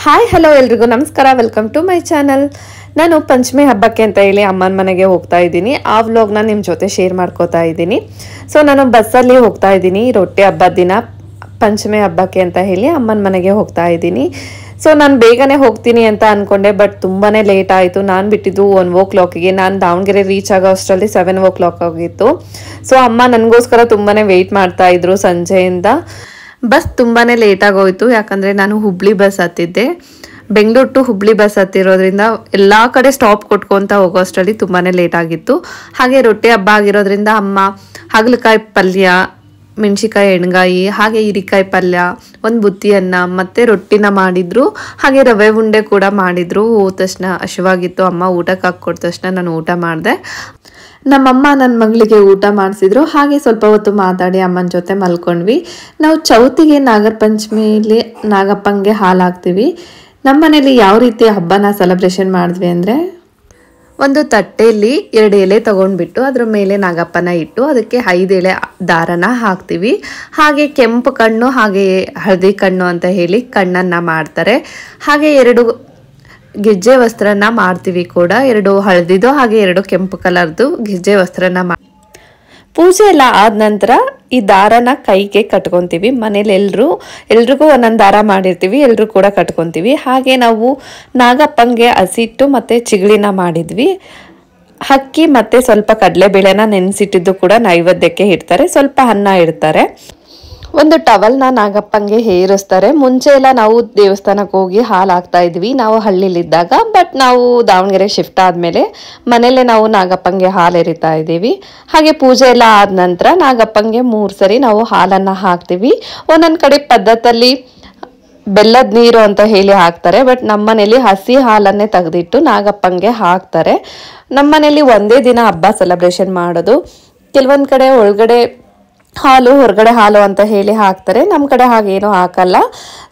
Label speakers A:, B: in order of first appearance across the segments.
A: Hi hello ಎಲ್ರಿಗೂ ನಮಸ್ಕಾರ, welcome to my channel. ನಾನು ಪಂಚಮಿ ಹಬ್ಬಕ್ಕೆ ಅಂತ ಹೇಳಿ ಅಮ್ಮನ ಮನೆಗೆ ಹೋಗ್ತಾ ಇದ್ದೀನಿ. ಆ ವ್ಲಾಗ್ನ ನಿಮ್ಮ ಜೊತೆ ಶೇರ್ ಮಾಡ್ಕೋತಾ ಇದ್ದೀನಿ. ಸೊ ನಾನು ಬಸ್ಸಲ್ಲಿ ಹೋಗ್ತಾ ಇದ್ದೀನಿ. ರೊಟ್ಟಿ ಹಬ್ಬದ ದಿನ ಪಂಚಮಿ ಹಬ್ಬಕ್ಕೆ ಅಂತ ಹೇಳಿ ಅಮ್ಮನ ಮನೆಗೆ ಹೋಗ್ತಾ ಇದ್ದೀನಿ. ಸೊ ನಾನು ಬೇಗನೆ ಹೋಗ್ತೀನಿ ಅಂತ ಅಂದ್ಕೊಂಡೆ, ಬಟ್ ತುಂಬಾ ಲೇಟ್ ಆಯಿತು. ನಾನು ಬಿಟ್ಟಿದ್ದು 1 o'clock. ನಾನು ದಾವಣಗೆರೆ ರೀಚ್ ಆಗೋ ಅಷ್ಟರಲ್ಲಿ 7 o'clock ಆಗಿತ್ತು. ಸೊ ಅಮ್ಮ ನನಗೋಸ್ಕರ ತುಂಬಾ ವೆಯ್ಟ್ ಮಾಡ್ತಾ ಇದ್ರು ಸಂಜೆಯಿಂದ. ಬಸ್ ತುಂಬಾ ಲೇಟ್ ಆಗೋಯ್ತು, ಯಾಕಂದರೆ ನಾನು ಹುಬ್ಳಿ ಬಸ್ ಹತ್ತಿದ್ದೆ. ಬೆಂಗಳೂರು ಟು ಹುಬ್ಳಿ ಬಸ್ ಹತ್ತಿರೋದ್ರಿಂದ ಎಲ್ಲ ಕಡೆ ಸ್ಟಾಪ್ ಕೊಟ್ಕೊತ ಹೋಗೋ ಅಷ್ಟರಲ್ಲಿ ತುಂಬಾ ಲೇಟ್ ಆಗಿತ್ತು. ಹಾಗೆ ರೊಟ್ಟಿ ಹಬ್ಬ ಆಗಿರೋದ್ರಿಂದ ಅಮ್ಮ ಹಾಗಲಕಾಯಿ ಪಲ್ಯ, ಮೆಣಸಿಕಾಯಿ ಎಣ್ಗಾಯಿ, ಹಾಗೆ ಹೀರಿಕಾಯಿ ಪಲ್ಯ, ಒಂದು ಬುತ್ತಿ ಅನ್ನ ಮತ್ತು ರೊಟ್ಟಿನ ಮಾಡಿದ್ರು. ಹಾಗೆ ರವೆ ಉಂಡೆ ಕೂಡ ಮಾಡಿದ್ರು. ಹೋದ ತಕ್ಷಣ ಹಸಿವಾಗಿತ್ತು. ಅಮ್ಮ ಊಟಕ್ಕೆ ಹಾಕ್ಕೊಟ್ಟ ತಕ್ಷಣ ನಾನು ಊಟ ಮಾಡಿದೆ. ನಮ್ಮಮ್ಮ ನನ್ನ ಮಗಳಿಗೆ ಊಟ ಮಾಡಿಸಿದ್ರು. ಹಾಗೆ ಸ್ವಲ್ಪ ಹೊತ್ತು ಮಾತಾಡಿ ಅಮ್ಮನ ಜೊತೆ ಮಲ್ಕೊಂಡ್ವಿ. ನಾವು ಚೌತಿಗೆ ನಾಗರ ಪಂಚಮಿಲಿ ನಾಗಪ್ಪಂಗೆ ಹಾಲು ಹಾಕ್ತೀವಿ. ನಮ್ಮ ಮನೇಲಿ ಯಾವ ರೀತಿ ಹಬ್ಬನ ಸೆಲೆಬ್ರೇಷನ್ ಮಾಡಿದ್ವಿ ಅಂದರೆ, ಒಂದು ತಟ್ಟೆಯಲ್ಲಿ 2 ಎಲೆ ತೊಗೊಂಡ್ಬಿಟ್ಟು ಅದ್ರ ಮೇಲೆ ನಾಗಪ್ಪನ ಇಟ್ಟು ಅದಕ್ಕೆ 5 ಎಳೆ ದಾರನ ಹಾಕ್ತೀವಿ. ಹಾಗೆ ಕೆಂಪು ಕಣ್ಣು ಹಾಗೆ ಹಳದಿ ಕಣ್ಣು ಅಂತ ಹೇಳಿ ಕಣ್ಣನ್ನು ಮಾಡ್ತಾರೆ. ಹಾಗೆ 2 ಗೆಜ್ಜೆ ವಸ್ತ್ರನ ಮಾಡ್ತೀವಿ ಕೂಡ, 2 ಹಳದಿದು ಹಾಗೆ 2 ಕೆಂಪು ಕಲರ್ದು ಗೆಜ್ಜೆ ವಸ್ತ್ರನ ಪೂಜೆ ಎಲ್ಲ ಆದ ನಂತರ ಈ ದಾರನ ಕೈಗೆ ಕಟ್ಕೊತೀವಿ. ಮನೇಲಿ ಎಲ್ರಿಗೂ ಒಂದೊಂದು ದಾರ ಮಾಡಿರ್ತೀವಿ, ಎಲ್ಲರೂ ಕೂಡ ಕಟ್ಕೊತೀವಿ. ಹಾಗೆ ನಾವು ನಾಗಪ್ಪಂಗೆ ಹಸಿಟ್ಟು ಮತ್ತು ಚಿಗಳಿನ ಮಾಡಿದ್ವಿ. ಅಕ್ಕಿ ಮತ್ತು ಸ್ವಲ್ಪ ಕಡಲೆಬೇಳೆನ ನೆನೆಸಿಟ್ಟಿದ್ದು ಕೂಡ ನೈವೇದ್ಯಕ್ಕೆ ಇಡ್ತಾರೆ. ಸ್ವಲ್ಪ ಅನ್ನ ಇಡ್ತಾರೆ. ಒಂದು ಟವಲ್ನ ನಾಗಪ್ಪಂಗೆ ಹೇರಿಸ್ತಾರೆ. ಮುಂಚೆ ಎಲ್ಲ ನಾವು ದೇವಸ್ಥಾನಕ್ಕೆ ಹೋಗಿ ಹಾಲು ಹಾಕ್ತಾ ಇದ್ವಿ ನಾವು ಹಳ್ಳಿಲಿದ್ದಾಗ. ಬಟ್ ನಾವು ದಾವಣಗೆರೆ ಶಿಫ್ಟ್ ಆದಮೇಲೆ ಮನೇಲೆ ನಾವು ನಾಗಪ್ಪಂಗೆ ಹಾಲು ಎರಿತಾ ಇದ್ದೀವಿ. ಹಾಗೆ ಪೂಜೆ ಎಲ್ಲ ಆದ ನಂತರ ನಾಗಪ್ಪಂಗೆ 3 ಸರಿ ನಾವು ಹಾಲನ್ನು ಹಾಕ್ತೀವಿ. ಒಂದೊಂದು ಕಡೆ ಪದ್ಧತಿಯಲ್ಲಿ ಬೆಲ್ಲದ ನೀರು ಅಂತ ಹೇಳಿ ಹಾಕ್ತಾರೆ. ಬಟ್ ನಮ್ಮನೇಲಿ ಹಸಿ ಹಾಲನ್ನೇ ತೆಗೆದಿಟ್ಟು ನಾಗಪ್ಪಂಗೆ ಹಾಕ್ತಾರೆ. ನಮ್ಮನೇಲಿ ಒಂದೇ ದಿನ ಹಬ್ಬ ಸೆಲೆಬ್ರೇಷನ್ ಮಾಡೋದು. ಕೆಲವೊಂದು ಕಡೆ ಒಳಗಡೆ ಹಾಲು ಹೊರಗಡೆ ಹಾಲು ಅಂತ ಹೇಳಿ ಹಾಕ್ತಾರೆ. ನಮ್ಮ ಕಡೆ ಹಾಗೇನು ಹಾಕಲ್ಲ.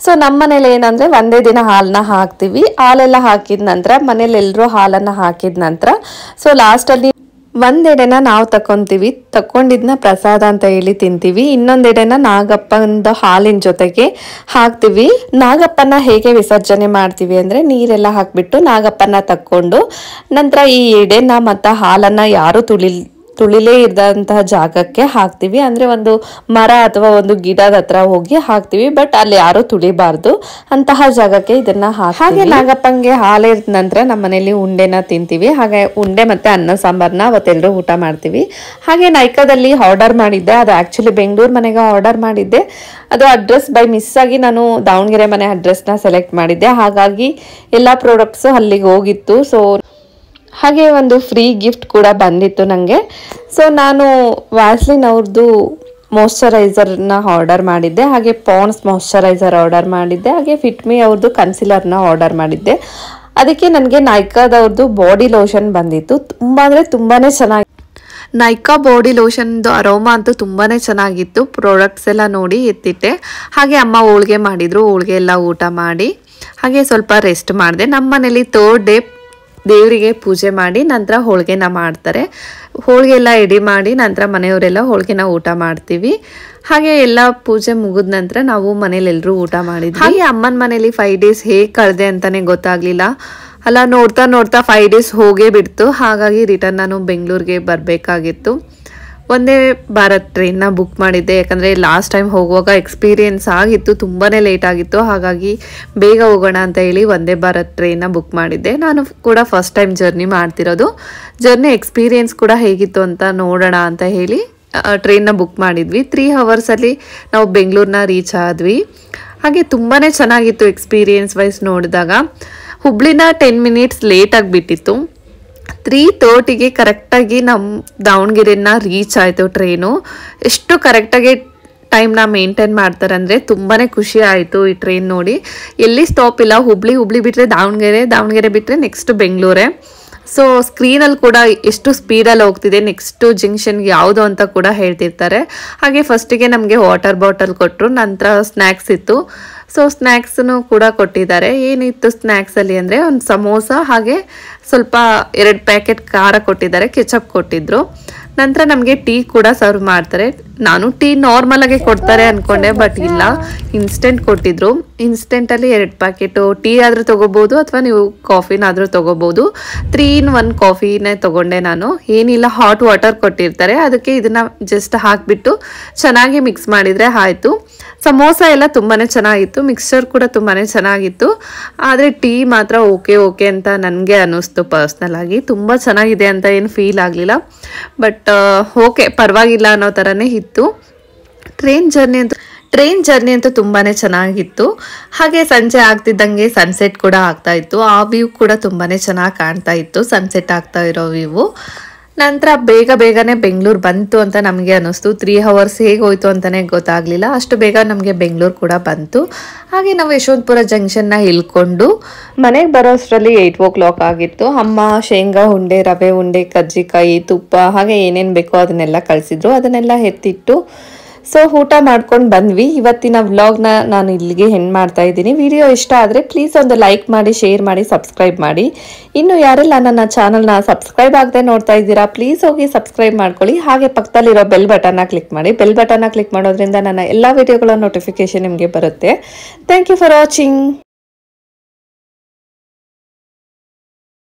A: ಸೊ ನಮ್ಮ ಮನೇಲಿ ಏನಂದರೆ ಒಂದೇ ದಿನ ಹಾಲನ್ನ ಹಾಕ್ತೀವಿ. ಹಾಲೆಲ್ಲ ಹಾಕಿದ ನಂತರ ಮನೇಲಿ ಎಲ್ಲರೂ ಹಾಲನ್ನು ಹಾಕಿದ ನಂತರ ಸೊ ಲಾಸ್ಟಲ್ಲಿ ಒಂದೆಡೆನ ನಾವು ತಕ್ಕೊಂಡಿದ್ನ ಪ್ರಸಾದ ಅಂತ ಹೇಳಿ ತಿಂತೀವಿ. ಇನ್ನೊಂದೆಡೆನ ನಾಗಪ್ಪನ ಹಾಲಿನ ಜೊತೆಗೆ ಹಾಕ್ತೀವಿ. ನಾಗಪ್ಪನ ಹೇಗೆ ವಿಸರ್ಜನೆ ಮಾಡ್ತೀವಿ ಅಂದರೆ, ನೀರೆಲ್ಲ ಹಾಕಿಬಿಟ್ಟು ನಾಗಪ್ಪನ ತಕ್ಕೊಂಡು ನಂತರ ಈ ಎಡೆನ ಮತ್ತು ಹಾಲನ್ನು ಯಾರು ತುಳಿಲೇ ಇದ್ದಂತಹ ಜಾಗಕ್ಕೆ ಹಾಕ್ತೀವಿ. ಅಂದರೆ ಒಂದು ಮರ ಅಥವಾ ಒಂದು ಗಿಡದ ಹತ್ರ ಹೋಗಿ ಹಾಕ್ತೀವಿ. ಬಟ್ ಅಲ್ಲಿ ಯಾರು ತುಳಿಬಾರ್ದು ಅಂತಹ ಜಾಗಕ್ಕೆ ಇದನ್ನ ಹಾಗೆ ನಾಗಪ್ಪಂಗೆ ಹಾಲಿದ ನಂತರ ನಮ್ಮ ಮನೇಲಿ ಉಂಡೆನ ತಿಂತೀವಿ. ಹಾಗೆ ಉಂಡೆ ಮತ್ತೆ ಅನ್ನ ಸಾಂಬಾರ್ನ ಅವತ್ತೆಲ್ಲರೂ ಊಟ ಮಾಡ್ತೀವಿ. ಹಾಗೆ ನೈಕಾದಲ್ಲಿ ಆರ್ಡರ್ ಮಾಡಿದ್ದೆ. ಅದು ಆ್ಯಕ್ಚುಲಿ ಬೆಂಗಳೂರು ಮನೆಗೆ ಆರ್ಡರ್ ಮಾಡಿದ್ದೆ. ಅದು ಅಡ್ರೆಸ್ ಬೈ ಮಿಸ್ ಆಗಿ ನಾನು ದಾವಣಗೆರೆ ಮನೆ ಅಡ್ರೆಸ್ನ ಸೆಲೆಕ್ಟ್ ಮಾಡಿದ್ದೆ. ಹಾಗಾಗಿ ಎಲ್ಲ ಪ್ರಾಡಕ್ಟ್ಸು ಅಲ್ಲಿಗೆ ಹೋಗಿತ್ತು. ಸೊ ಹಾಗೆ ಒಂದು ಫ್ರೀ ಗಿಫ್ಟ್ ಕೂಡ ಬಂದಿತ್ತು ನನಗೆ. ಸೊ ನಾನು ವ್ಯಾಸ್ಲಿನ್ ಅವ್ರದ್ದು ಮಾಯ್ಶ್ಚರೈಸರ್ನ ಆರ್ಡರ್ ಮಾಡಿದ್ದೆ. ಹಾಗೆ ಪಾಂಡ್ಸ್ ಮಾಯ್ಶ್ಚರೈಸರ್ ಆರ್ಡರ್ ಮಾಡಿದ್ದೆ. ಹಾಗೆ ಫಿಟ್ಮಿ ಅವ್ರದ್ದು ಕನ್ಸಿಲರ್ನ ಆರ್ಡರ್ ಮಾಡಿದ್ದೆ. ಅದಕ್ಕೆ ನನಗೆ ನೈಕಾದವ್ರದ್ದು ಬಾಡಿ ಲೋಷನ್ ಬಂದಿತ್ತು. ತುಂಬ ಅಂದರೆ ತುಂಬಾ ಚೆನ್ನಾಗಿ ನೈಕಾ ಬಾಡಿ ಲೋಷನ್ದು ಅರೋಮಾ ಅಂತೂ ತುಂಬಾ ಚೆನ್ನಾಗಿತ್ತು. ಪ್ರಾಡಕ್ಟ್ಸ್ ಎಲ್ಲ ನೋಡಿ ಎತ್ತಿಟ್ಟೆ. ಹಾಗೆ ಅಮ್ಮ ಹೋಳಿಗೆ ಮಾಡಿದರು. ಹೋಳಿಗೆ ಎಲ್ಲ ಊಟ ಮಾಡಿ ಹಾಗೆ ಸ್ವಲ್ಪ ರೆಸ್ಟ್ ಮಾಡಿದೆ. ನಮ್ಮ ಮನೇಲಿ 3rd ಡೇ ದೇವರಿಗೆ ಪೂಜೆ ಮಾಡಿ ನಂತರ ಹೋಳಿಗೆನ ಮಾಡ್ತಾರೆ. ಹೋಳಿಗೆ ಎಲ್ಲ ಎಡಿ ಮಾಡಿ ನಂತರ ಮನೆಯವರೆಲ್ಲ ಹೋಳಿಗೆನ ಊಟ ಮಾಡ್ತೀವಿ. ಹಾಗೆ ಎಲ್ಲ ಪೂಜೆ ಮುಗಿದ ನಂತರ ನಾವು ಮನೇಲಿ ಎಲ್ಲರೂ ಊಟ ಮಾಡಿದ್ವಿ. ಹಾಗೆ ಅಮ್ಮನ ಮನೇಲಿ 5 ಡೇಸ್ ಹೇಗೆ ಕಳೆದೆ ಅಂತಲೇ ಗೊತ್ತಾಗಲಿಲ್ಲ. ಅಲ್ಲ ನೋಡ್ತಾ 5 ಡೇಸ್ ಹೋಗೇ ಬಿಡ್ತು. ಹಾಗಾಗಿ ರಿಟರ್ನ್ ನಾನು ಬೆಂಗಳೂರಿಗೆ ಬರಬೇಕಾಗಿತ್ತು. ಒಂದೇ ಭಾರತ್ ಟ್ರೈನ್ನ ಬುಕ್ ಮಾಡಿದ್ದೆ. ಯಾಕಂದರೆ ಲಾಸ್ಟ್ ಟೈಮ್ ಹೋಗುವಾಗ ಎಕ್ಸ್ಪೀರಿಯೆನ್ಸ್ ಆಗಿತ್ತು, ತುಂಬಾ ಲೇಟ್ ಆಗಿತ್ತು. ಹಾಗಾಗಿ ಬೇಗ ಹೋಗೋಣ ಅಂತ ಹೇಳಿ ಒಂದೇ ಭಾರತ್ ಟ್ರೈನ್ನ ಬುಕ್ ಮಾಡಿದ್ದೆ. ನಾನು ಕೂಡ ಫಸ್ಟ್ ಟೈಮ್ ಜರ್ನಿ ಮಾಡ್ತಿರೋದು. ಜರ್ನಿ ಎಕ್ಸ್ಪೀರಿಯೆನ್ಸ್ ಕೂಡ ಹೇಗಿತ್ತು ಅಂತ ನೋಡೋಣ ಅಂತ ಹೇಳಿ ಟ್ರೈನ್ನ ಬುಕ್ ಮಾಡಿದ್ವಿ. 3 ಅವರ್ಸಲ್ಲಿ ನಾವು ಬೆಂಗಳೂರನ್ನ ರೀಚ್ ಆದ್ವಿ. ಹಾಗೆ ತುಂಬಾ ಚೆನ್ನಾಗಿತ್ತು ಎಕ್ಸ್ಪೀರಿಯೆನ್ಸ್ ವೈಸ್ ನೋಡಿದಾಗ. ಹುಬ್ಳಿನ 10 ಮಿನಿಟ್ಸ್ ಲೇಟ್ ಆಗಿಬಿಟ್ಟಿತ್ತು. 3:30ಗೆ ಕರೆಕ್ಟಾಗಿ ನಮ್ಮ ದಾವಣಗೆರೆನ ರೀಚ್ ಆಯಿತು ಟ್ರೈನು. ಎಷ್ಟು ಕರೆಕ್ಟಾಗಿ ಟೈಮ್ನ ಮೇಂಟೈನ್ ಮಾಡ್ತಾರೆ ಅಂದರೆ ತುಂಬಾ ಖುಷಿ ಆಯಿತು ಈ ಟ್ರೈನ್ ನೋಡಿ. ಎಲ್ಲಿ ಸ್ಟಾಪ್ ಇಲ್ಲ. ಹುಬ್ಳಿ ಬಿಟ್ಟರೆ ದಾವಣಗೆರೆ ಬಿಟ್ಟರೆ ನೆಕ್ಸ್ಟ್ ಬೆಂಗಳೂರೇ. ಸೊ ಸ್ಕ್ರೀನಲ್ಲಿ ಕೂಡ ಎಷ್ಟು ಸ್ಪೀಡಲ್ಲಿ ಹೋಗ್ತಿದೆ, ನೆಕ್ಸ್ಟು ಜಂಕ್ಷನ್ಗೆ ಯಾವುದು ಅಂತ ಕೂಡ ಹೇಳ್ತಿರ್ತಾರೆ. ಹಾಗೆ ಫಸ್ಟಿಗೆ ನಮಗೆ ವಾಟರ್ ಬಾಟಲ್ ಕೊಟ್ಟರು. ನಂತರ ಸ್ನ್ಯಾಕ್ಸ್ ಇತ್ತು. ಸೊ ಸ್ನ್ಯಾಕ್ಸನ್ನು ಕೂಡ ಕೊಟ್ಟಿದ್ದಾರೆ. ಏನಿತ್ತು ಸ್ನ್ಯಾಕ್ಸಲ್ಲಿ ಅಂದರೆ ಒಂದು ಸಮೋಸ, ಹಾಗೆ ಸ್ವಲ್ಪ 2 ಪ್ಯಾಕೆಟ್ ಖಾರ ಕೊಟ್ಟಿದ್ದಾರೆ, ಕೆಚಪ್ ಕೊಟ್ಟಿದ್ರು. ನಂತರ ನಮಗೆ ಟೀ ಕೂಡ ಸರ್ವ್ ಮಾಡ್ತಾರೆ. ನಾನು ಟೀ ನಾರ್ಮಲ್ ಆಗಿ ಕೊಡ್ತಾರೆ ಅನ್ಕೊಂಡೆ, ಬಟ್ ಇಲ್ಲ, ಇನ್ಸ್ಟೆಂಟ್ ಕೊಟ್ಟಿದ್ರು. ಇನ್ಸ್ಟೆಂಟಲ್ಲಿ 2 ಪ್ಯಾಕೆಟು ಟೀ ಆದರೂ ತೊಗೋಬೋದು ಅಥವಾ ನೀವು ಕಾಫಿನಾದರೂ ತೊಗೋಬೋದು. 3 in 1 ಕಾಫಿನೇ ತೊಗೊಂಡೆ ನಾನು. ಏನಿಲ್ಲ, ಹಾಟ್ ವಾಟರ್ ಕೊಟ್ಟಿರ್ತಾರೆ, ಅದಕ್ಕೆ ಇದನ್ನು ಜಸ್ಟ್ ಹಾಕಿಬಿಟ್ಟು ಚೆನ್ನಾಗಿ ಮಿಕ್ಸ್ ಮಾಡಿದರೆ ಆಯಿತು. ಸಮೋಸ ಎಲ್ಲ ತುಂಬಾ ಚೆನ್ನಾಗಿತ್ತು, ಮಿಕ್ಸ್ಚರ್ ಕೂಡ ತುಂಬಾ ಚೆನ್ನಾಗಿತ್ತು. ಆದರೆ ಟೀ ಮಾತ್ರ ಓಕೆ ಅಂತ ನನಗೆ ಅನ್ನಿಸ್ತು ಪರ್ಸ್ನಲ್ ಆಗಿ. ತುಂಬ ಚೆನ್ನಾಗಿದೆ ಅಂತ ಏನು ಫೀಲ್ ಆಗಲಿಲ್ಲ, ಬಟ್ ಓಕೆ ಪರವಾಗಿಲ್ಲ ಅನ್ನೋ ಥರನೇ ಇತ್ತು. ಟ್ರೈನ್ ಜರ್ನಿ ಅಂತೂ ತುಂಬಾ ಚೆನ್ನಾಗಿತ್ತು. ಹಾಗೆ ಸಂಜೆ ಆಗ್ತಿದ್ದಂಗೆ ಸನ್ಸೆಟ್ ಕೂಡ ಆಗ್ತಾ ಇತ್ತು. ಆ ವ್ಯೂ ಕೂಡ ತುಂಬಾ ಚೆನ್ನಾಗಿ ಕಾಣ್ತಾ ಇತ್ತು, ಸನ್ಸೆಟ್ ಆಗ್ತಾ ಇರೋ ವ್ಯೂ. ನಂತರ ಬೇಗನೆ ಬೆಂಗಳೂರು ಬಂತು ಅಂತ ನಮಗೆ ಅನ್ನಿಸ್ತು. 3 hours ಹೇಗೆ ಹೋಯ್ತು ಅಂತಲೇ ಗೊತ್ತಾಗಲಿಲ್ಲ, ಅಷ್ಟು ಬೇಗ ನಮಗೆ ಬೆಂಗಳೂರು ಕೂಡ ಬಂತು. ಹಾಗೆ ನಾವು ಯಶವಂತಪುರ ಜಂಕ್ಷನ್ನ ಇಳ್ಕೊಂಡು ಮನೆಗೆ ಬರೋಷ್ಟರಲ್ಲಿ 8 o'clock ಆಗಿತ್ತು. ಅಮ್ಮ ಶೇಂಗಾ ಉಂಡೆ, ರವೆ ಉಂಡೆ, ಕಜ್ಜಿಕಾಯಿ, ತುಪ್ಪ ಹಾಗೆ ಏನೇನು ಬೇಕೋ ಅದನ್ನೆಲ್ಲ ಕಳಿಸಿದ್ರು. ಅದನ್ನೆಲ್ಲ ಎತ್ತಿಟ್ಟು ಸೊ ಊಟ ಮಾಡ್ಕೊಂಡು ಬಂದ್ವಿ. ಇವತ್ತಿನ ವ್ಲಾಗ್ನ ನಾನು ಇಲ್ಲಿಗೆ ಎಂಡ್ ಮಾಡ್ತಾ ಇದ್ದೀನಿ. ವಿಡಿಯೋ ಇಷ್ಟ ಆದರೆ ಪ್ಲೀಸ್ ಒಂದು ಲೈಕ್ ಮಾಡಿ, ಶೇರ್ ಮಾಡಿ, ಸಬ್ಸ್ಕ್ರೈಬ್ ಮಾಡಿ. ಇನ್ನು ಯಾರೆಲ್ಲ ನನ್ನ ಚಾನಲ್ನ ಸಬ್ಸ್ಕ್ರೈಬ್ ಆಗದೆ ನೋಡ್ತಾ ಇದ್ದೀರಾ, ಪ್ಲೀಸ್ ಹೋಗಿ ಸಬ್ಸ್ಕ್ರೈಬ್ ಮಾಡ್ಕೊಳ್ಳಿ. ಹಾಗೆ ಪಕ್ಕದಲ್ಲಿರೋ ಬೆಲ್ ಬಟನ್ನ ಕ್ಲಿಕ್ ಮಾಡಿ. ಬೆಲ್ ಬಟನ್ನ ಕ್ಲಿಕ್ ಮಾಡೋದ್ರಿಂದ ನನ್ನ ಎಲ್ಲ ವಿಡಿಯೋಗಳ ನೋಟಿಫಿಕೇಶನ್ ನಿಮಗೆ ಬರುತ್ತೆ. Thank you for watching.